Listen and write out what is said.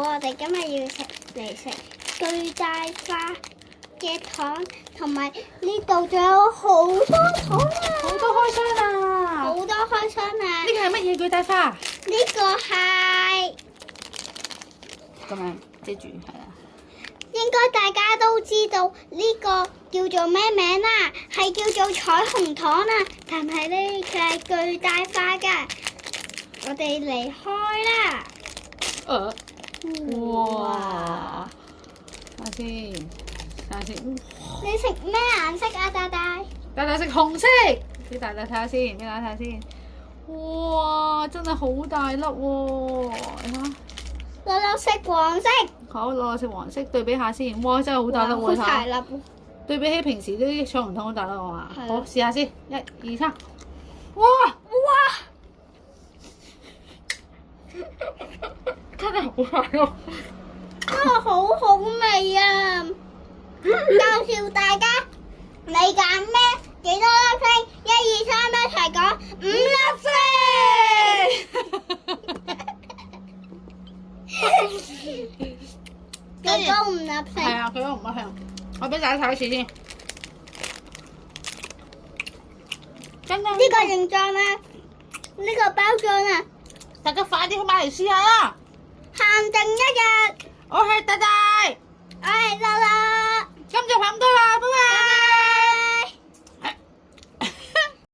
我哋今日要食巨大化嘅糖，同埋呢度仲有好多糖啊！好多開箱啊！好多開箱啊！呢個係乜嘢巨大化？呢個係咁樣遮住係啦。應該大家都知道呢個叫做咩名啦？係叫做彩虹糖啦，但係呢佢係巨大化㗎。我哋離開啦！哇！睇下先，睇下先。你食咩顏色啊，大大？大大食紅色，俾大大睇下先，俾大家睇下先。哇！真係好大粒喎！你睇下。樂樂食黃色。好，攞食黃色對比下先。哇！真係好大粒喎！好大粒。對比起平時啲彩虹糖好大粒啊嘛。係啊好，試下先，一、二、三。哇！哇！真係好大粒。真係好好味啊！介紹大家，你揀咩？幾多粒星？一二三，一齊講5粒星！幾多5粒星？係啊，佢都唔一樣。我俾大家睇一次先。真真呢個形狀啊，呢個包裝啊，大家快啲去買嚟試下啦！限定1日。我係大大，我係樂樂。今集係咁多啦，拜拜。